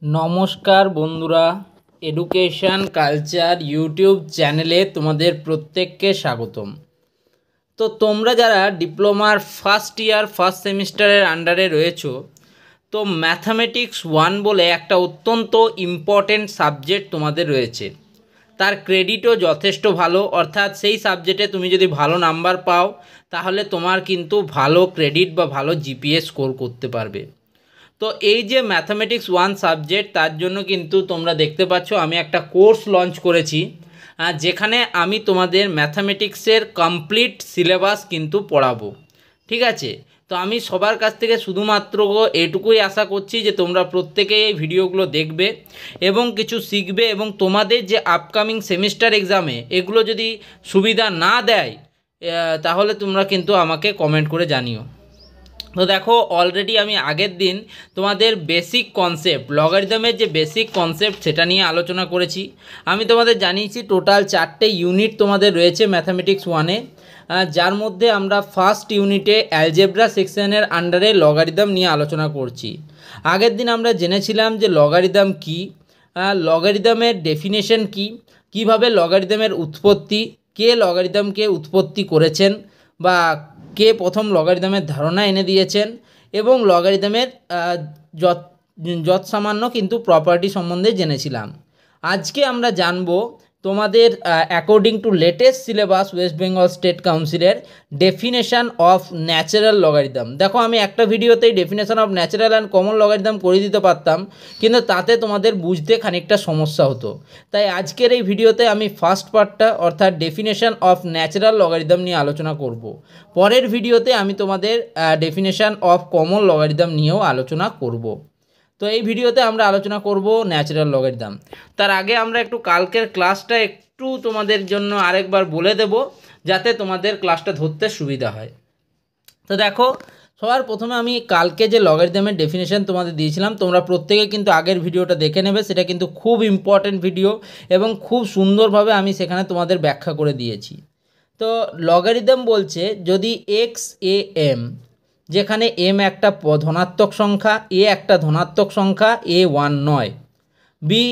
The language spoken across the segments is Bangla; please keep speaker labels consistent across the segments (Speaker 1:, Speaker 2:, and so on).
Speaker 1: নমস্কার বন্ধুরা, এডুকেশন কালচার ইউটিউব চ্যানেলে তোমাদের প্রত্যেককে স্বাগতম। তো তোমরা যারা ডিপ্লোমার ফার্স্ট ইয়ার ফার্স্ট সেমিস্টারের আন্ডারে রয়েছো, তো ম্যাথামেটিক্স 1 বলে একটা অত্যন্ত ইম্পর্টেন্ট সাবজেক্ট তোমাদের রয়েছে। তার ক্রেডিটও যথেষ্ট ভালো, অর্থাৎ সেই সাবজেক্টে তুমি যদি ভালো নাম্বার পাও তাহলে তোমার কিন্তু ভালো ক্রেডিট বা ভালো জিপিএ স্কোর করতে পারবে। তো এই যে ম্যাথামেটিক্স 1 সাবজেক্ট, তার জন্য কিন্তু তোমরা দেখতে পাচ্ছ আমি একটা কোর্স লঞ্চ করেছি, যেখানে আমি তোমাদের ম্যাথামেটিক্সের কমপ্লিট সিলেবাস কিন্তু পড়াবো। ঠিক আছে, তো আমি সবার কাছ থেকে শুধুমাত্র এটুকুই আশা করছি যে তোমরা প্রত্যেকেই এই ভিডিওগুলো দেখবে এবং কিছু শিখবে, এবং তোমাদের যে আপকামিং সেমিস্টার এক্সামে এগুলো যদি সুবিধা না দেয় তাহলে তোমরা কিন্তু আমাকে কমেন্ট করে জানিও। তো দেখো, অলরেডি আমি আগের দিন তোমাদের বেসিক কনসেপ্ট, লগারিদমের যে বেসিক কনসেপ্ট সেটা নিয়ে আলোচনা করেছি। আমি তোমাদের জানিয়েছি টোটাল 4টে ইউনিট তোমাদের রয়েছে ম্যাথামেটিক্স 1-এ, যার মধ্যে আমরা ফার্স্ট ইউনিটে অ্যালজেব্রা সেকশনের আন্ডারে লগারিদম নিয়ে আলোচনা করছি। আগের দিন আমরা জেনেছিলাম যে লগারিদম কী, লগারিদমের ডেফিনেশন কী, কীভাবে লগারিদমের উৎপত্তি, কে লগারিদমকে উৎপত্তি করেছেন বা কে প্রথম লগারিদমের ধারণা এনে দিয়েছেন, এবং লগারিদমের যৎ সামান্য কিন্তু প্রপার্টি সম্বন্ধে জেনেছিলাম। আজকে আমরা জানব তোমাদের according to latest syllabus West Bengal state কাউন্সিলের ডেফিনেশান অফ ন্যাচারাল লগারিদম। দেখো, আমি একটা ভিডিওতেই definition of natural and common logarithm করে দিতে পারতাম, কিন্তু তাতে তোমাদের বুঝতে খানিকটা সমস্যা হতো। তাই আজকের এই ভিডিওতে আমি ফার্স্ট পার্টটা অর্থাৎ ডেফিনেশান অফ ন্যাচারাল লগারিদম নিয়ে আলোচনা করব। পরের ভিডিওতে আমি তোমাদের ডেফিনেশান অফ কমন লগারিদম নিয়েও আলোচনা করব। তো এই ভিডিওতে আমরা আলোচনা করব ন্যাচারাল লগারিদম। তার আগে আমরা একটু কালকের ক্লাসটা একটু তোমাদের জন্য আরেকবার বলে দেব, যাতে তোমাদের ক্লাসটা ধরতে সুবিধা হয়। তো দেখো, সবার প্রথমে আমি কালকে যে লগারিদমের ডেফিনেশন তোমাদের দিয়েছিলাম, তোমরা প্রত্যেকে কিন্তু আগের ভিডিওটা দেখে নেবে। সেটা কিন্তু খুব ইম্পর্টেন্ট ভিডিও এবং খুব সুন্দরভাবে আমি সেখানে তোমাদের ব্যাখ্যা করে দিয়েছি। তো লগারিদম বলছে যদি এক্স এ এম, যেখানে এম একটা ধনাত্মক সংখ্যা, এ একটা ধনাত্মক সংখ্যা, এ 1 নয়, B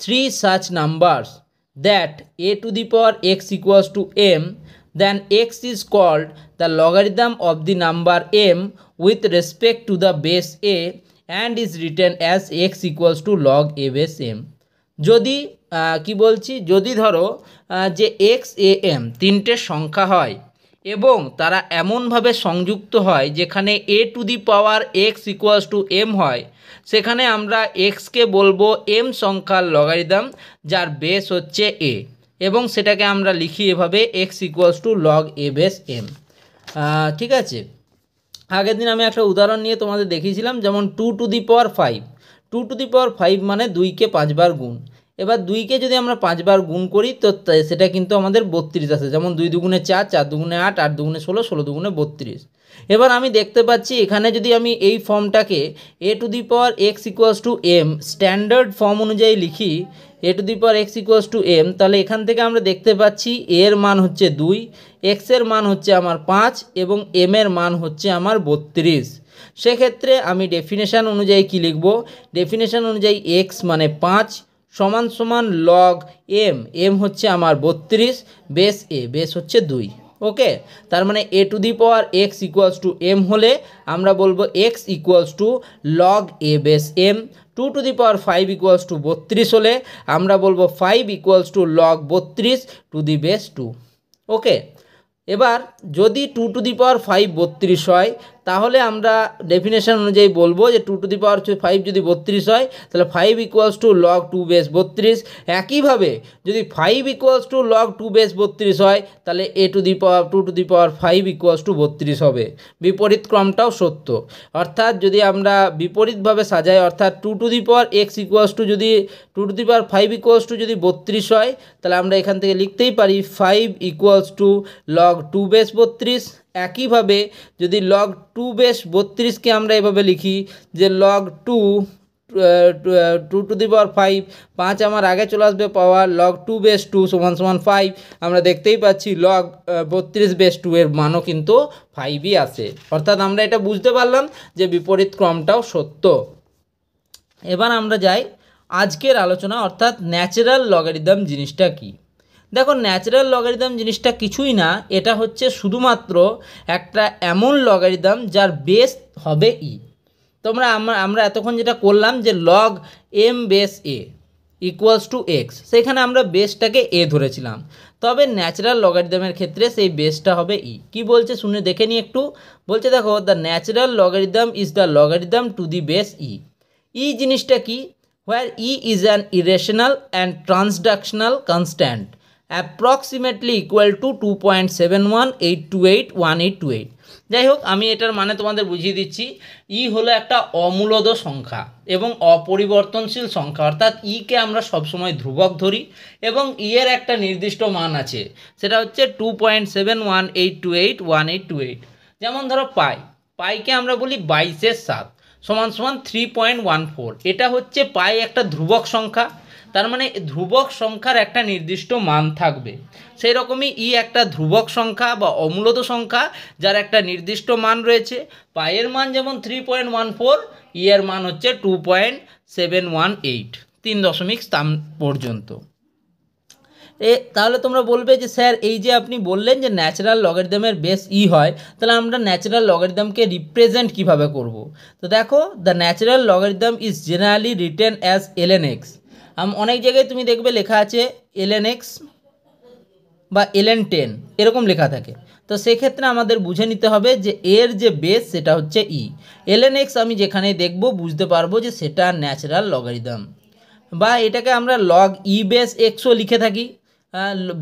Speaker 1: 3 such numbers that a to the power x equals to m, then x is called the logarithm of the number m with respect to the base a and is written as x equals to log a base m। যদি কি বলছি, যদি ধরো যে এক্স এ এম তিনটে সংখ্যা হয় এবং তারা এমনভাবে সংযুক্ত হয় যেখানে A to the power X equals to M হয়, সেখানে আমরা এক্সকে বলবো এম সংখ্যার লগারিদম যার বেস হচ্ছে এ, এবং সেটাকে আমরা লিখি এভাবে x equals to log A base m. ঠিক আছে, আগের দিন আমি একটা উদাহরণ নিয়ে তোমাদের দেখিয়েছিলাম, যেমন 2 to the power 5, 2 to the power 5 মানে 2কে 5 বার গুণ। এবার 2কে যদি আমরা 5 বার গুণ করি তো সেটা কিন্তু আমাদের 32 আসে, যেমন 2 দুগুণে 4, 4 দুগুণে 8, 8 দুগুণে 16, 16 দুগুণে 32। এবার আমি দেখতে পাচ্ছি এখানে যদি আমি এই ফর্মটাকে A to the power X equals to M standard form অনুযায়ী লিখি, A to the power X equals to M, তাহলে এখান থেকে আমরা দেখতে পাচ্ছি এর মান হচ্ছে 2, এক্সের মান হচ্ছে আমার 5 এবং এমের মান হচ্ছে আমার 32। সেক্ষেত্রে আমি ডেফিনেশান অনুযায়ী কি লিখব, ডেফিনেশান অনুযায়ী এক্স মানে 5 সমান সমান লগ এম, এম হচ্ছে আমার 32, বেস এ, বেস হচ্ছে 2। ওকে, তার মানে A to the power X equals to M হলে আমরা বলবো X equals to log A base M. 2 to the power 5 equals to 32 হলে আমরা বলবো 5 equals to log 32 to the base 2। Okay, এবার যদি 2 to the power 5 32 হয়, তাহলে আমরা ডেফিনেশন অনুযায়ী বলবো যে 2 to the power 5 যদি 32 হয় তাহলে 5 ইকুয়ালস টু লগ 2 বেস 32। একইভাবে যদি 5 ইকুয়ালস টু লগ 2 বেস 32 হয় তাহলে A to the power 2 to the power 5 equals to 32 হবে। বিপরীত ক্রমটাও সত্য, অর্থাৎ যদি আমরা বিপরীতভাবে সাজাই, অর্থাৎ 2 to the power x equals two যদি 2 to the power 5 equals two যদি 32 হয়, তাহলে আমরা এখান থেকে লিখতেই পারি 5 ইকুয়ালস টু লগ 2 বেস 32। একইভাবে যদি লগ 2 বেস 32কে আমরা এভাবে লিখি যে লগ 2 2 to the power 5, 5 আমার আগে চলে আসবে পাওয়ার, লগ 2 বেস 2 সমান সমান 5। আমরা দেখতেই পাচ্ছি লগ 32 বেস 2 এর মানও কিন্তু 5ই আসে, অর্থাৎ আমরা এটা বুঝতে পারলাম যে বিপরীত ক্রমটাও সত্য। এবার আমরা যাই আজকের আলোচনা, অর্থাৎ ন্যাচারাল লগারিদম জিনিসটা কি। দেখো, ন্যাচারাল লগারিদম জিনিসটা কিছুই না, এটা হচ্ছে শুধুমাত্র একটা এমন লগারিদম যার বেস হবে ই। তোমরা আমরা এতক্ষণ যেটা করলাম যে log m base a equals to x, সেখানে আমরা বেসটাকে এ ধরেছিলাম, তবে ন্যাচারাল লগারিদমের ক্ষেত্রে সেই বেসটা হবে ই। কি বলছে শুনে দেখে নিই একটু। বলছে দেখো, the natural logarithm is the logarithm to the base E. E জিনিসটা কি? Where E is an irrational and transcendental constant approximately equal to 2.71828128। যাই হোক, আমি এটার মানে তোমাদের বুঝিয়ে দিচ্ছি। ই হলো একটা অমূলদ সংখ্যা এবং অপরিবর্তনশীল সংখ্যা, অর্থাৎ ইকে আমরা সবসময় ধ্রুবক ধরি এবং ই এর একটা নির্দিষ্ট মান আছে, সেটা হচ্ছে 2.71828128। যেমন ধরো পাইকে আমরা বলি 22/7 সমান সমান 3.14। এটা হচ্ছে পাই একটা ধ্রুবক সংখ্যা, তার মানে ধ্রুবক সংখ্যার একটা নির্দিষ্ট মান থাকবে। সেই রকমই ই একটা ধ্রুবক সংখ্যা বা অমূলদ সংখ্যা যার একটা নির্দিষ্ট মান রয়েছে। পাইয়ের মান যেমন 3.14, ই এর মান হচ্ছে 2.718, 3.7 পর্যন্ত। তাহলে তোমরা বলবে যে স্যার, এই যে আপনি বললেন যে ন্যাচারাল লগারিদমের বেস ই হয়, তাহলে আমরা ন্যাচারাল লগারিদমকে রিপ্রেজেন্ট কিভাবে করব। তো দেখো, the natural logarithm is generally written as ln x। অনেক জায়গায় তুমি দেখবে লেখা আছে ln x বা ln10 এরকম লেখা থাকে। তো সেক্ষেত্রে আমাদের বুঝে নিতে হবে যে এর যে বেস সেটা হচ্ছে ই। ln x আমি যেখানে দেখব বুঝতে পারবো যে সেটা ন্যাচারাল লগারিদম। বা এটাকে আমরা লগ ই বেস এক্সও লিখে থাকি,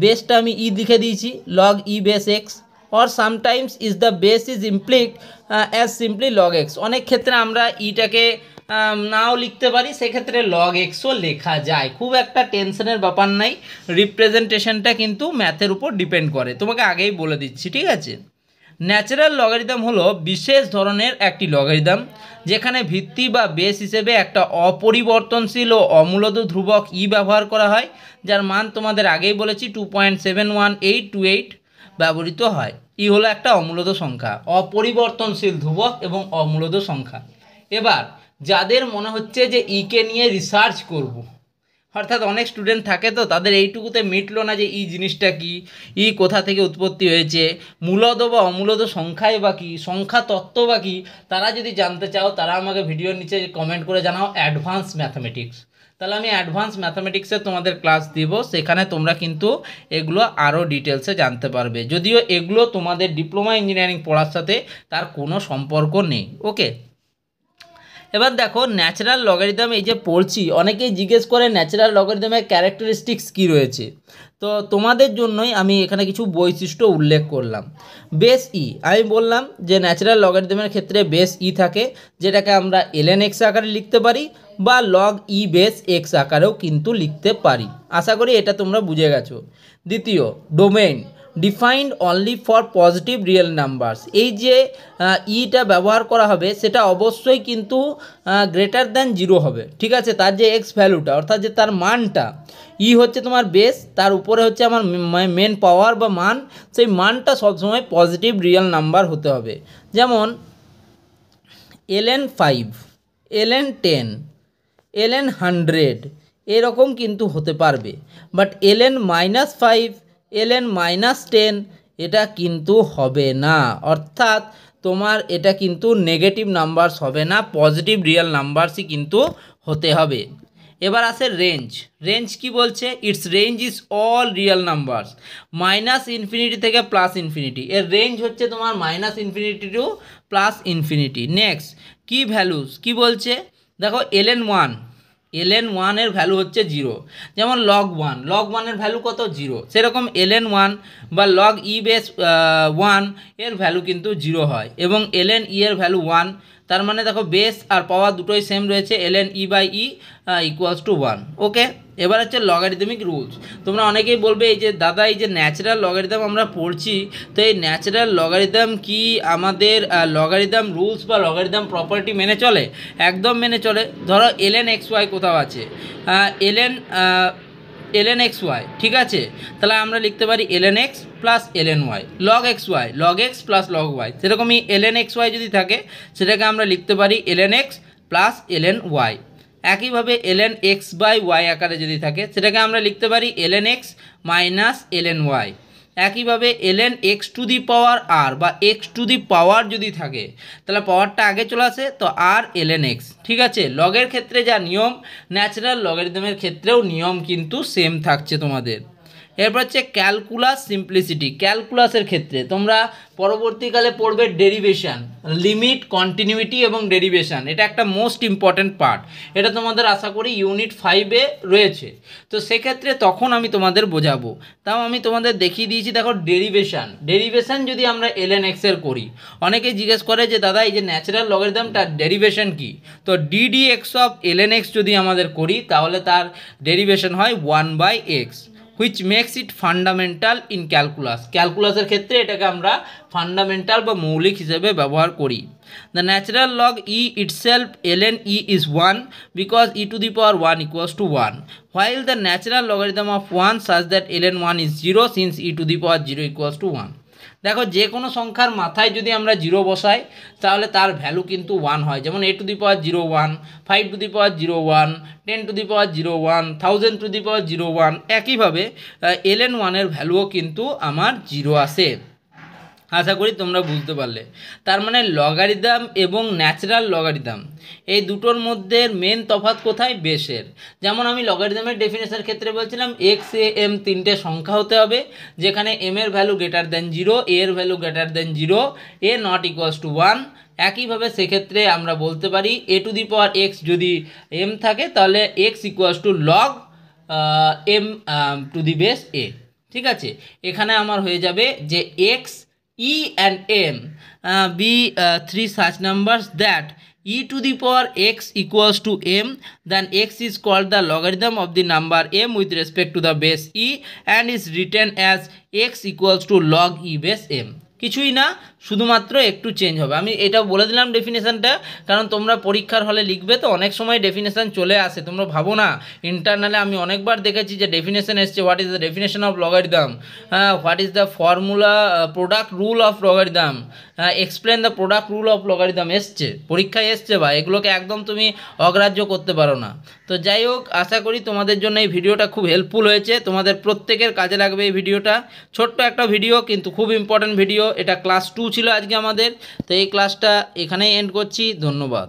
Speaker 1: বেসটা আমি ই লিখে দিয়েছি, log E base X. Or sometimes is the base is implied as simply log X. অনেক ক্ষেত্রে আমরা ইটাকে নাও লিখতে পারি, সেক্ষেত্রে লগ এক্সও লেখা যায়, খুব একটা টেনশনের ব্যাপার নাই। রিপ্রেজেন্টেশনটা কিন্তু ম্যাথের উপর ডিপেন্ড করে, তোমাকে আগেই বলে দিচ্ছি, ঠিক আছে। ন্যাচারাল লগারিদম হলো বিশেষ ধরনের একটি লগারিদম যেখানে ভিত্তি বা বেস হিসেবে একটা অপরিবর্তনশীল ও অমূলদ ধ্রুবক ই ব্যবহার করা হয়, যার মান তোমাদের আগেই বলেছি 2.71828 ব্যবহৃত হয়। ই হলো একটা অমূলদ সংখ্যা, অপরিবর্তনশীল ধ্রুবক এবং অমূলদ সংখ্যা। এবার যাদের মনে হচ্ছে যে ইকে নিয়ে রিসার্চ করব, অর্থাৎ অনেক স্টুডেন্ট থাকে তো তাদের এইটুকুতে মিটলো না যে ই জিনিসটা কি, ই কোথা থেকে উৎপত্তি হয়েছে, মূলদ বা অমূলদ সংখ্যায় বা কী, সংখ্যা তত্ত্ব বা কী, তারা যদি জানতে চাও তারা আমাকে ভিডিওর নিচে কমেন্ট করে জানাও অ্যাডভান্স ম্যাথামেটিক্স। তাহলে আমি অ্যাডভান্স ম্যাথামেটিক্সে তোমাদের ক্লাস দিব, সেখানে তোমরা কিন্তু এগুলো আরও ডিটেলসে জানতে পারবে, যদিও এগুলো তোমাদের ডিপ্লোমা ইঞ্জিনিয়ারিং পড়ার সাথে তার কোনো সম্পর্ক নেই। ওকে, এবার দেখো ন্যাচারাল লগারিদম এই যে পড়ছি, অনেকেই জিজ্ঞেস করে ন্যাচারাল লগারিদমের ক্যারেক্টারিস্টিক্স কী রয়েছে। তো তোমাদের জন্যই আমি এখানে কিছু বৈশিষ্ট্য উল্লেখ করলাম। বেস ই, আমি বললাম যে ন্যাচারাল লগারিদমের ক্ষেত্রে বেস ই থাকে, যেটাকে আমরা ln x আকারে লিখতে পারি বা লগ ই বেস এক্স আকারেও কিন্তু লিখতে পারি। আশা করি এটা তোমরা বুঝে গেছো। দ্বিতীয়, domain defined only for positive real numbers. এই যে ইটা ব্যবহার করা হবে সেটা অবশ্যই কিন্তু গ্রেটার দ্যান 0 হবে, ঠিক আছে। তার যে এক্স ভ্যালুটা, অর্থাৎ যে তার মানটা, ই হচ্ছে তোমার বেস, তার উপরে হচ্ছে আমার মেন পাওয়ার বা মান, সেই মানটা সবসময় পজিটিভ রিয়েল নাম্বার হতে হবে। যেমন ln5, ln10, ln100 এরকম কিন্তু হতে পারবে, বাট ln-5, ln-10 এটা কিন্তু হবে না, অর্থাৎ তোমার এটা কিন্তু নেগেটিভ নাম্বারস হবে না, পজিটিভ রিয়েল নাম্বারসই কিন্তু হতে হবে। এবার আসে রেঞ্জ। রেঞ্জ কি বলছে? It's range is all real numbers -infinity থেকে +ইনফিনিটি। এর রেঞ্জ হচ্ছে তোমার -ইনফিনিটি টু +ইনফিনিটি। নেক্সট, কি ভ্যালুস কি বলছে? দেখো ln1 এর ভ্যালু হচ্ছে 0, যেমন log1 এর ভ্যালু কত? 0। সেরকম ln1 বা log ই বেস 1 এর ভ্যালু কিন্তু 0 হয়, এবং ln ই এর ভ্যালু 1। তার মানে দেখো বেস আর পাওয়ার দুটোই সেম রয়েছে, ln e by e equals to 1। Okay, এবার হচ্ছে লগারিদমিক রুলস। তোমরা অনেকেই বলবে এই যে দাদা, এই যে ন্যাচারাল লগারিদম আমরা পড়ছি, তো এই ন্যাচারাল লগারিদম কি আমাদের লগারিদম রুলস বা লগারিদম প্রপার্টি মেনে চলে? একদম মেনে চলে। ধরো ln xy কোথাও আছে, ln xy, ঠিক আছে, তাহলে আমরা লিখতে পারি ln x plus ln y, log xy log x plus log y। সেরকমই ln xy যদি থাকে সেটাকে আমরা লিখতে পারি ln x plus ln y। একইভাবে ln x/y আকারে যদি থাকে সেটাকে আমরা লিখতে পারি ln x minus ln y। একইভাবে ln x⁴ বা x⁴ যদি থাকে তাহলে পাওয়ারটা আগে চলে আসে, তো আর ln x। ঠিক আছে, লগের ক্ষেত্রে যা নিয়ম ন্যাচারাল লগারিদমের ক্ষেত্রেও নিয়ম কিন্তু সেম থাকছে তোমাদের। এরপর হচ্ছে ক্যালকুলাস সিম্পলিসিটি। ক্যালকুলাসের ক্ষেত্রে তোমরা পরবর্তীকালে পড়বে ডেরিভেশন, লিমিট, কন্টিনিউইটি এবং ডেরিভেশন। এটা একটা মোস্ট ইম্পর্ট্যান্ট পার্ট, এটা তোমাদের আশা করি ইউনিট 5-এ রয়েছে। তো সেক্ষেত্রে তখন আমি তোমাদের বোঝাবো। তাও আমি তোমাদের দেখিয়ে দিয়েছি। দেখো ডেরিভেশন যদি আমরা ln x এর করি, অনেকে জিজ্ঞেস করে যে দাদা এই যে ন্যাচারাল লগারিদমটার ডেরিভেশন কি, তো ddx অফ ln x যদি আমাদের করি তাহলে তার ডেরিভেশন হয় 1/x, which makes it fundamental in calculus। ক্যালকুলাসের ক্ষেত্রে এটাকে আমরা ফান্ডামেন্টাল বা মৌলিক হিসেবে ব্যবহার করি। The natural log e itself ln e is 1 because e⁴ 1 equals to 1, while the natural logarithm of 1 such that ln 1 is 0 since e⁴ 0 equals to 1। দেখো যে কোনো সংখ্যার মাথায় যদি আমরা 0 বসাই তাহলে তার ভ্যালু কিন্তু 1 হয়। যেমন a⁴ 1, 5⁴ 1, 10⁴ 1, 1000⁴ 1। একইভাবে ln 1 এর ভ্যালুও কিন্তু আমার 0 আসে। আশা করি তোমরা বুঝতে পারলে। তার মানে লগারিদম এবং ন্যাচারাল লগারিদম এই দুটোর মধ্যে মেন তফাৎ কোথায়? বেসের। যেমন আমি লগারিদমের ডেফিনেশনের ক্ষেত্রে বলছিলাম x a m তিনটে সংখ্যা হতে হবে, যেখানে m এর ভ্যালু গ্রেটার দেন 0, a এর value greater than 0, a not equals to 1। একইভাবে সেক্ষেত্রে আমরা বলতে পারি a⁴x যদি m থাকে তাহলে x equals to log m two the base a। ঠিক আছে, এখানে আমার হয়ে যাবে যে x, e and m be three such numbers that e⁴x equals to m, then x is called the logarithm of the number m with respect to the base e and is written as x equals to log e base m। কিছুই না, শুধুমাত্র একটু চেঞ্জ হবে। আমি এটা বলে দিলাম ডেফিনেশনটা, কারণ তোমরা পরীক্ষার হলে লিখবে তো অনেক সময় ডেফিনেশন চলে আসে। তোমরা ভাবো না, ইন্টারনালে আমি অনেকবার দেখেছি যে ডেফিনেশন এসছে, what is the definition of logarithm, what is the formula product rule of logarithm, explain the product rule of logarithm এসছে, পরীক্ষায় এসছে। বা এগুলোকে একদম তুমি অগ্রাহ্য করতে পারো না। তো যাই হোক, আশা করি তোমাদের জন্য এই ভিডিওটা খুব হেল্পফুল হয়েছে, তোমাদের প্রত্যেকের কাজে লাগবে এই ভিডিওটা। ছোট্ট একটা ভিডিও কিন্তু খুব ইম্পর্ট্যান্ট ভিডিও। এটা ক্লাস 2 ছিল আজকে আমাদের। তো এই ক্লাসটা এখানেই এন্ড করছি। ধন্যবাদ।